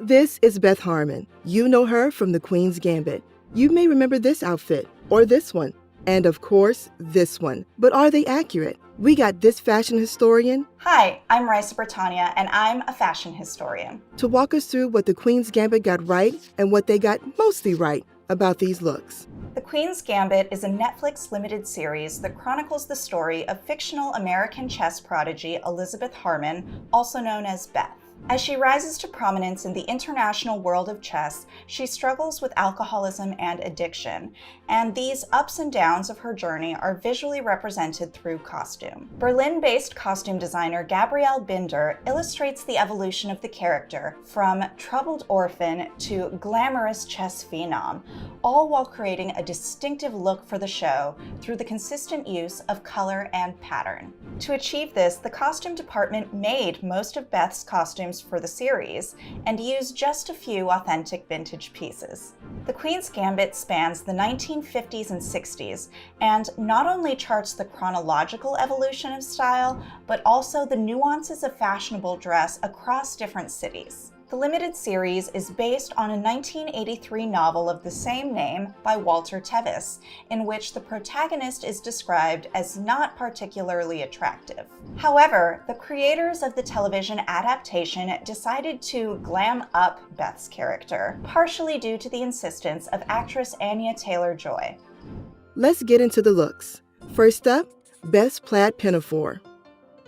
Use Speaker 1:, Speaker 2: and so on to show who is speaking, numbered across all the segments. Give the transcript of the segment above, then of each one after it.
Speaker 1: This is Beth Harmon. You know her from the Queen's Gambit. You may remember this outfit, or this one, and of course, this one. But are they accurate? We got this fashion historian.
Speaker 2: Hi, I'm Raisa Britannia, and I'm a fashion historian.
Speaker 1: To walk us through what the Queen's Gambit got right and what they got mostly right about these looks.
Speaker 2: The Queen's Gambit is a Netflix limited series that chronicles the story of fictional American chess prodigy Elizabeth Harmon, also known as Beth. As she rises to prominence in the international world of chess, she struggles with alcoholism and addiction, and these ups and downs of her journey are visually represented through costume. Berlin-based costume designer Gabrielle Binder illustrates the evolution of the character from troubled orphan to glamorous chess phenom, all while creating a distinctive look for the show through the consistent use of color and pattern. To achieve this, the costume department made most of Beth's costumes for the series and used just a few authentic vintage pieces. The Queen's Gambit spans the 1950s and 60s and not only charts the chronological evolution of style, but also the nuances of fashionable dress across different cities. The limited series is based on a 1983 novel of the same name by Walter Tevis, in which the protagonist is described as not particularly attractive. However, the creators of the television adaptation decided to glam up Beth's character, partially due to the insistence of actress Anya Taylor-Joy.
Speaker 1: Let's get into the looks. First up, Beth's plaid pinafore.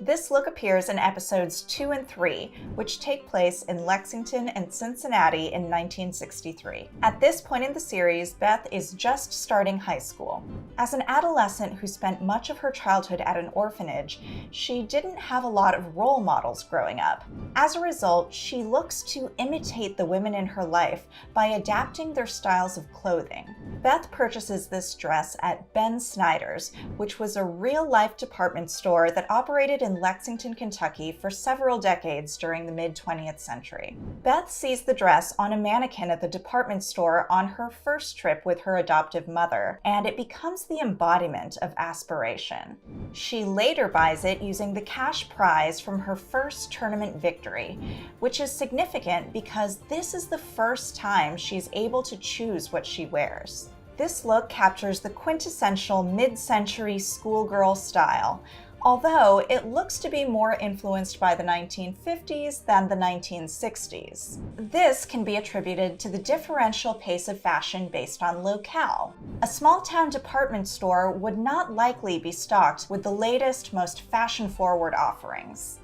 Speaker 2: This look appears in episodes 2 and 3, which take place in Lexington and Cincinnati in 1963. At this point in the series, Beth is just starting high school. As an adolescent who spent much of her childhood at an orphanage, she didn't have a lot of role models growing up. As a result, she looks to imitate the women in her life by adapting their styles of clothing. Beth purchases this dress at Ben Snyder's, which was a real-life department store that operated in Lexington, Kentucky for several decades during the mid-20th century. Beth sees the dress on a mannequin at the department store on her first trip with her adoptive mother, and it becomes the embodiment of aspiration. She later buys it using the cash prize from her first tournament victory, which is significant because this is the first time she's able to choose what she wears. This look captures the quintessential mid-century schoolgirl style, although it looks to be more influenced by the 1950s than the 1960s. This can be attributed to the differential pace of fashion based on locale. A small-town department store would not likely be stocked with the latest, most fashion-forward offerings.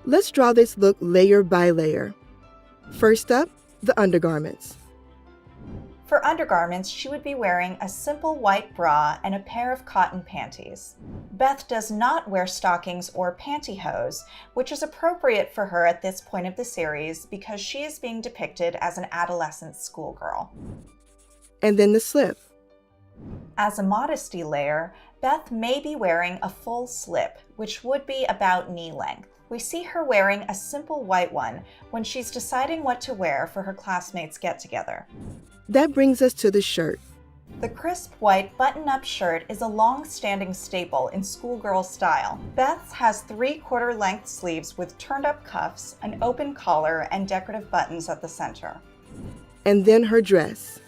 Speaker 1: Let's draw this look layer by layer. First up, the undergarments.
Speaker 2: For undergarments, she would be wearing a simple white bra and a pair of cotton panties. Beth does not wear stockings or pantyhose, which is appropriate for her at this point of the series because she is being depicted as an adolescent schoolgirl.
Speaker 1: And then the slip.
Speaker 2: As a modesty layer, Beth may be wearing a full slip, which would be about knee length. We see her wearing a simple white one when she's deciding what to wear for her classmates' get-together.
Speaker 1: That brings us to the shirt.
Speaker 2: The crisp white button-up shirt is a long-standing staple in schoolgirl style. Beth's has 3/4 length sleeves with turned-up cuffs, an open collar, and decorative buttons at the center.
Speaker 1: And then her dress.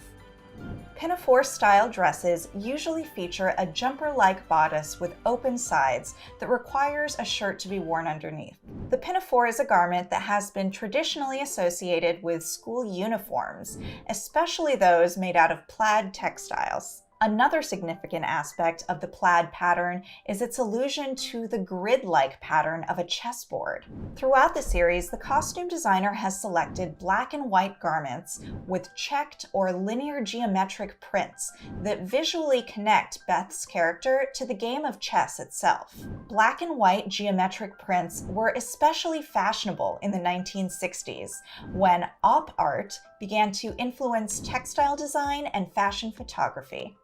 Speaker 2: Pinafore-style dresses usually feature a jumper-like bodice with open sides that requires a shirt to be worn underneath. The pinafore is a garment that has been traditionally associated with school uniforms, especially those made out of plaid textiles. Another significant aspect of the plaid pattern is its allusion to the grid-like pattern of a chessboard. Throughout the series, the costume designer has selected black and white garments with checked or linear geometric prints that visually connect Beth's character to the game of chess itself. Black and white geometric prints were especially fashionable in the 1960s, when op art began to influence textile design and fashion photography.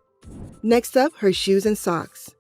Speaker 1: Next up, her shoes and socks.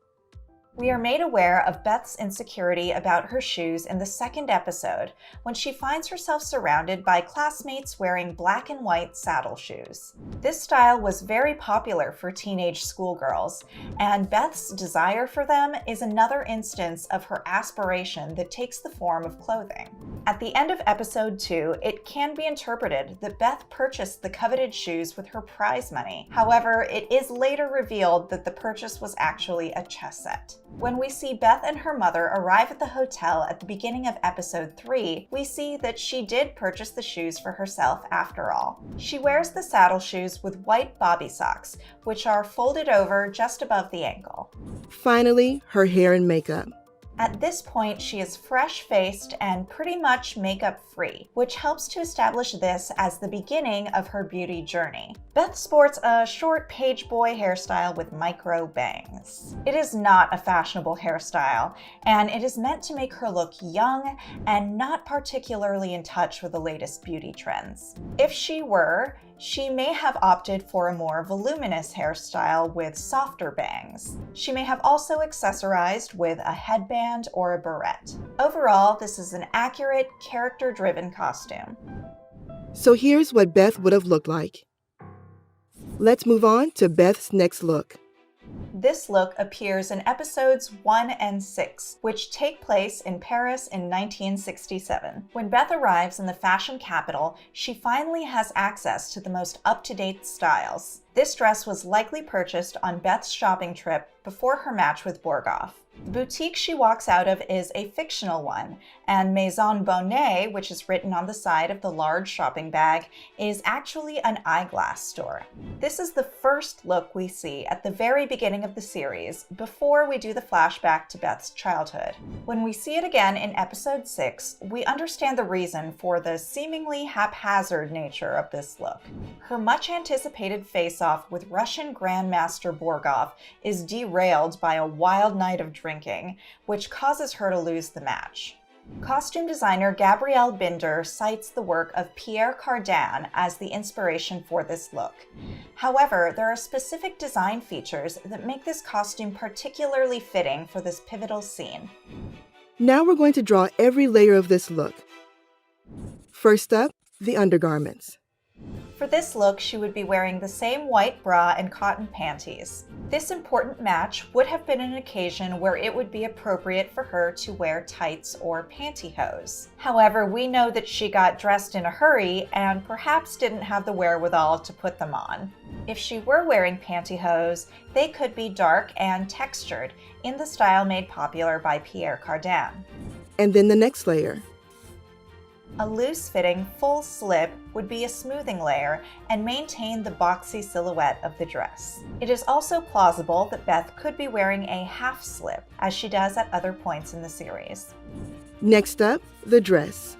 Speaker 2: We are made aware of Beth's insecurity about her shoes in the second episode, when she finds herself surrounded by classmates wearing black and white saddle shoes. This style was very popular for teenage schoolgirls, and Beth's desire for them is another instance of her aspiration that takes the form of clothing. At the end of episode 2, it can be interpreted that Beth purchased the coveted shoes with her prize money. However, it is later revealed that the purchase was actually a chess set. When we see Beth and her mother arrive at the hotel at the beginning of episode 3, we see that she did purchase the shoes for herself after all. She wears the saddle shoes with white bobby socks, which are folded over just above the ankle.
Speaker 1: Finally, her hair and makeup.
Speaker 2: At this point, she is fresh-faced and pretty much makeup-free, which helps to establish this as the beginning of her beauty journey. Beth sports a short page boy hairstyle with micro bangs. It is not a fashionable hairstyle, and it is meant to make her look young and not particularly in touch with the latest beauty trends. If she were, she may have opted for a more voluminous hairstyle with softer bangs. She may have also accessorized with a headband or a barrette. Overall, this is an accurate, character-driven costume.
Speaker 1: So here's what Beth would have looked like. Let's move on to Beth's next look.
Speaker 2: This look appears in episodes 1 and 6, which take place in Paris in 1967. When Beth arrives in the fashion capital, she finally has access to the most up-to-date styles. This dress was likely purchased on Beth's shopping trip before her match with Borgoff. The boutique she walks out of is a fictional one, and Maison Bonnet, which is written on the side of the large shopping bag, is actually an eyeglass store. This is the first look we see at the very beginning of the series, before we do the flashback to Beth's childhood. When we see it again in episode 6, we understand the reason for the seemingly haphazard nature of this look. Her much-anticipated face-off with Russian Grandmaster Borgoff is derailed by a wild night of drinking, which causes her to lose the match. Costume designer Gabrielle Binder cites the work of Pierre Cardin as the inspiration for this look. However, there are specific design features that make this costume particularly fitting for this pivotal scene.
Speaker 1: Now we're going to draw every layer of this look. First up, the undergarments.
Speaker 2: For this look, she would be wearing the same white bra and cotton panties. This important match would have been an occasion where it would be appropriate for her to wear tights or pantyhose. However, we know that she got dressed in a hurry and perhaps didn't have the wherewithal to put them on. If she were wearing pantyhose, they could be dark and textured in the style made popular by Pierre Cardin.
Speaker 1: And then the next layer.
Speaker 2: A loose-fitting full slip would be a smoothing layer and maintain the boxy silhouette of the dress. It is also plausible that Beth could be wearing a half slip, as she does at other points in the series.
Speaker 1: Next up, the dress.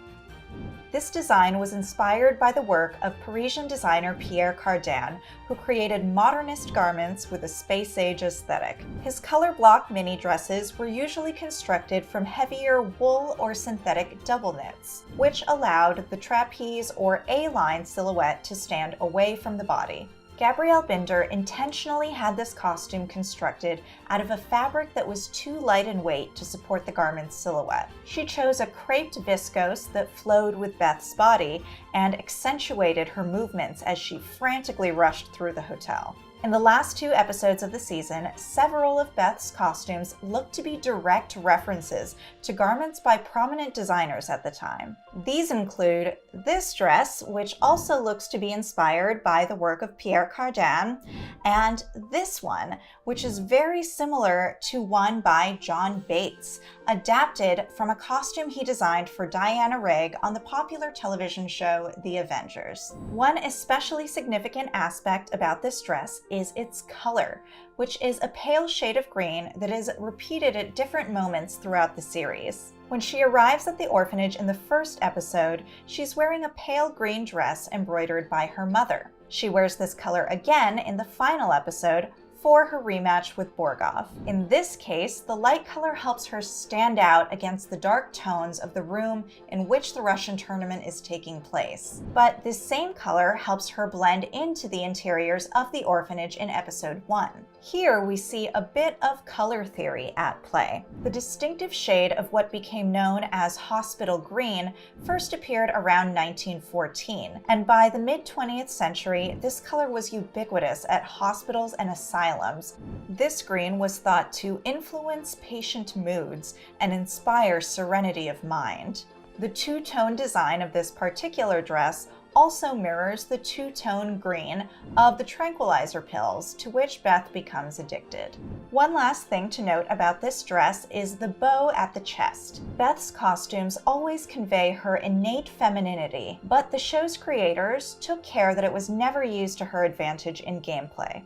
Speaker 2: This design was inspired by the work of Parisian designer Pierre Cardin, who created modernist garments with a space-age aesthetic. His color block mini dresses were usually constructed from heavier wool or synthetic double knits, which allowed the trapeze or A-line silhouette to stand away from the body. Gabrielle Binder intentionally had this costume constructed out of a fabric that was too light in weight to support the garment's silhouette. She chose a creped viscose that flowed with Beth's body and accentuated her movements as she frantically rushed through the hotel. In the last 2 episodes of the season, several of Beth's costumes look to be direct references to garments by prominent designers at the time. These include this dress, which also looks to be inspired by the work of Pierre Cardin, and this one, which is very similar to one by John Bates, adapted from a costume he designed for Diana Rigg on the popular television show The Avengers. One especially significant aspect about this dress is its color, which is a pale shade of green that is repeated at different moments throughout the series. When she arrives at the orphanage in the first episode, she's wearing a pale green dress embroidered by her mother. She wears this color again in the final episode, for her rematch with Borgov. In this case, the light color helps her stand out against the dark tones of the room in which the Russian tournament is taking place. But this same color helps her blend into the interiors of the orphanage in episode 1. Here we see a bit of color theory at play. The distinctive shade of what became known as hospital green first appeared around 1914, and by the mid-20th century, this color was ubiquitous at hospitals and asylums. This green was thought to influence patient moods and inspire serenity of mind. The two-tone design of this particular dress also mirrors the two-tone green of the tranquilizer pills to which Beth becomes addicted. One last thing to note about this dress is the bow at the chest. Beth's costumes always convey her innate femininity, but the show's creators took care that it was never used to her advantage in gameplay.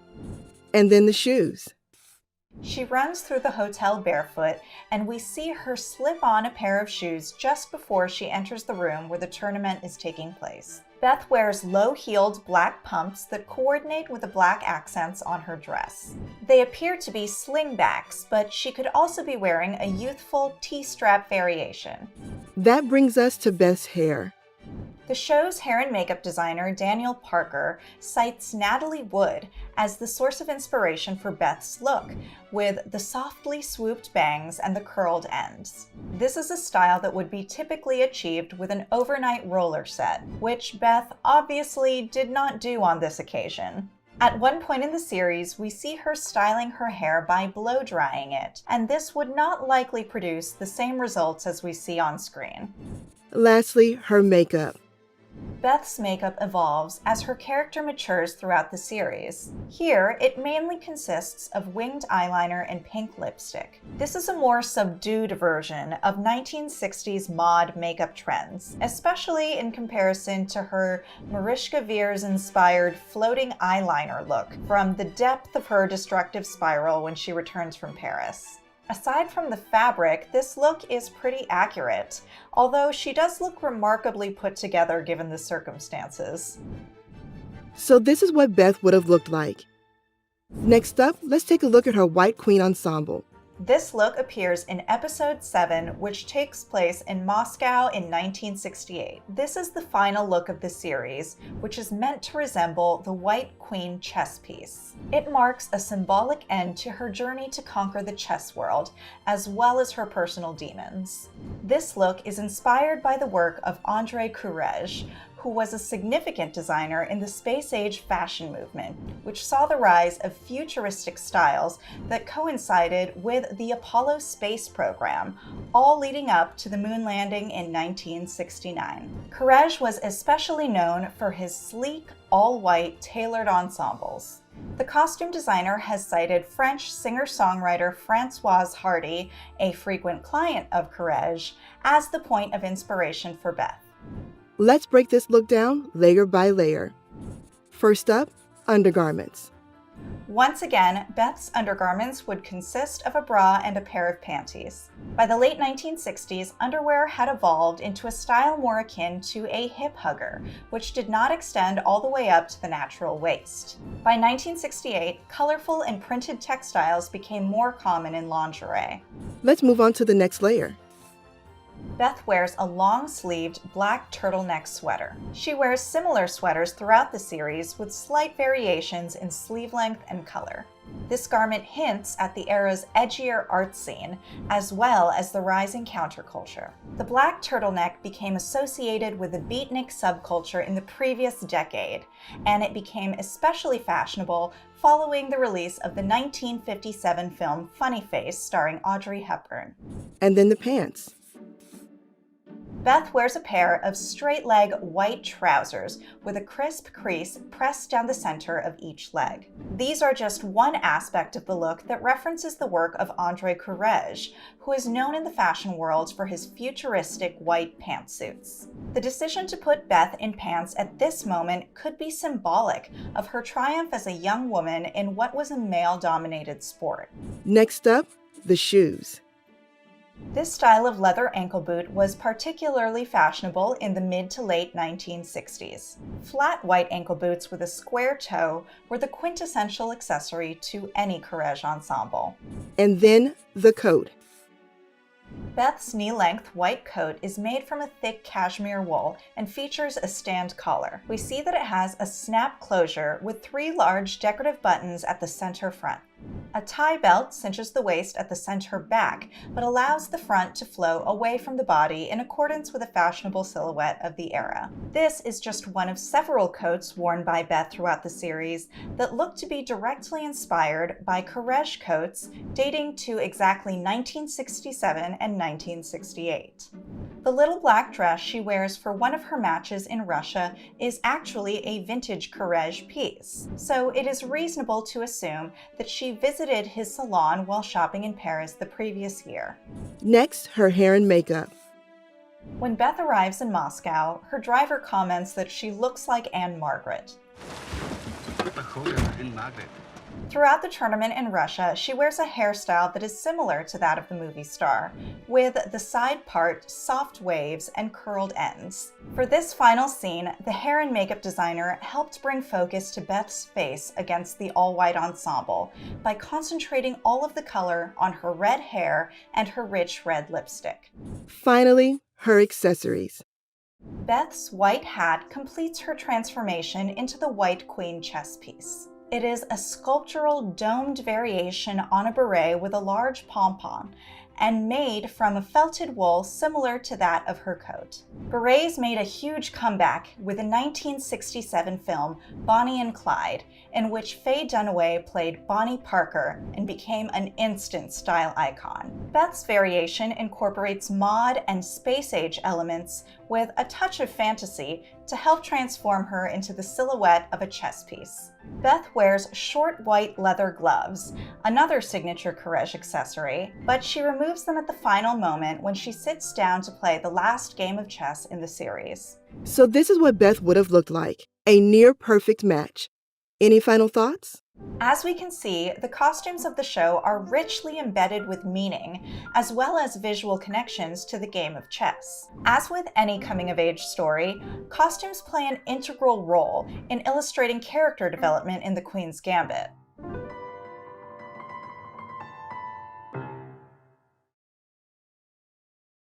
Speaker 1: And then the shoes.
Speaker 2: She runs through the hotel barefoot, and we see her slip on a pair of shoes just before she enters the room where the tournament is taking place. Beth wears low-heeled black pumps that coordinate with the black accents on her dress. They appear to be slingbacks, but she could also be wearing a youthful T-strap variation.
Speaker 1: That brings us to Beth's hair.
Speaker 2: The show's hair and makeup designer, Danielle Parker, cites Natalie Wood as the source of inspiration for Beth's look, with the softly swooped bangs and the curled ends. This is a style that would be typically achieved with an overnight roller set, which Beth obviously did not do on this occasion. At one point in the series, we see her styling her hair by blow-drying it, and this would not likely produce the same results as we see on screen.
Speaker 1: Lastly, her makeup.
Speaker 2: Beth's makeup evolves as her character matures throughout the series. Here, it mainly consists of winged eyeliner and pink lipstick. This is a more subdued version of 1960s mod makeup trends, especially in comparison to her Mariska Veers-inspired floating eyeliner look from the depth of her destructive spiral when she returns from Paris. Aside from the fabric, this look is pretty accurate, although she does look remarkably put together given the circumstances.
Speaker 1: So this is what Beth would have looked like. Next up, let's take a look at her White Queen ensemble.
Speaker 2: This look appears in episode 7, which takes place in Moscow in 1968. This is the final look of the series, which is meant to resemble the White Queen chess piece. It marks a symbolic end to her journey to conquer the chess world, as well as her personal demons. This look is inspired by the work of Andrei Courrèges, who was a significant designer in the space-age fashion movement, which saw the rise of futuristic styles that coincided with the Apollo space program, all leading up to the moon landing in 1969. Courrèges was especially known for his sleek, all-white, tailored ensembles. The costume designer has cited French singer-songwriter Françoise Hardy, a frequent client of Courrèges, as the point of inspiration for Beth.
Speaker 1: Let's break this look down layer by layer. First up, undergarments.
Speaker 2: Once again, Beth's undergarments would consist of a bra and a pair of panties. By the late 1960s, underwear had evolved into a style more akin to a hip hugger, which did not extend all the way up to the natural waist. By 1968, colorful and printed textiles became more common in lingerie.
Speaker 1: Let's move on to the next layer.
Speaker 2: Beth wears a long-sleeved black turtleneck sweater. She wears similar sweaters throughout the series with slight variations in sleeve length and color. This garment hints at the era's edgier art scene, as well as the rising counterculture. The black turtleneck became associated with the beatnik subculture in the previous decade, and it became especially fashionable following the release of the 1957 film Funny Face starring Audrey Hepburn.
Speaker 1: And then the pants.
Speaker 2: Beth wears a pair of straight-leg white trousers with a crisp crease pressed down the center of each leg. These are just one aspect of the look that references the work of Andrei Courrèges, who is known in the fashion world for his futuristic white pantsuits. The decision to put Beth in pants at this moment could be symbolic of her triumph as a young woman in what was a male-dominated sport.
Speaker 1: Next up, the shoes.
Speaker 2: This style of leather ankle boot was particularly fashionable in the mid to late 1960s. Flat white ankle boots with a square toe were the quintessential accessory to any Courrèges ensemble.
Speaker 1: And then the coat.
Speaker 2: Beth's knee-length white coat is made from a thick cashmere wool and features a stand collar. We see that it has a snap closure with 3 large decorative buttons at the center front. A tie belt cinches the waist at the center back, but allows the front to flow away from the body in accordance with a fashionable silhouette of the era. This is just one of several coats worn by Beth throughout the series that look to be directly inspired by Courrèges coats dating to exactly 1967 and 1968. The little black dress she wears for one of her matches in Russia is actually a vintage Courrèges piece, so it is reasonable to assume that she visited his salon while shopping in Paris the previous year.
Speaker 1: Next, her hair and makeup.
Speaker 2: When Beth arrives in Moscow, her driver comments that she looks like Anne Margaret. Throughout the tournament in Russia, she wears a hairstyle that is similar to that of the movie star, with the side part soft waves and curled ends. For this final scene, the hair and makeup designer helped bring focus to Beth's face against the all-white ensemble by concentrating all of the color on her red hair and her rich red lipstick.
Speaker 1: Finally, her accessories.
Speaker 2: Beth's white hat completes her transformation into the White Queen chess piece. It is a sculptural domed variation on a beret with a large pom-pom and made from a felted wool similar to that of her coat. Berets made a huge comeback with the 1967 film Bonnie and Clyde, in which Faye Dunaway played Bonnie Parker and became an instant style icon. Beth's variation incorporates mod and space-age elements with a touch of fantasy to help transform her into the silhouette of a chess piece. Beth wears short white leather gloves, another signature Courrèges accessory, but she removes them at the final moment when she sits down to play the last game of chess in the series.
Speaker 1: So this is what Beth would have looked like, a near-perfect match. Any final thoughts?
Speaker 2: As we can see, the costumes of the show are richly embedded with meaning, as well as visual connections to the game of chess. As with any coming-of-age story, costumes play an integral role in illustrating character development in The Queen's Gambit.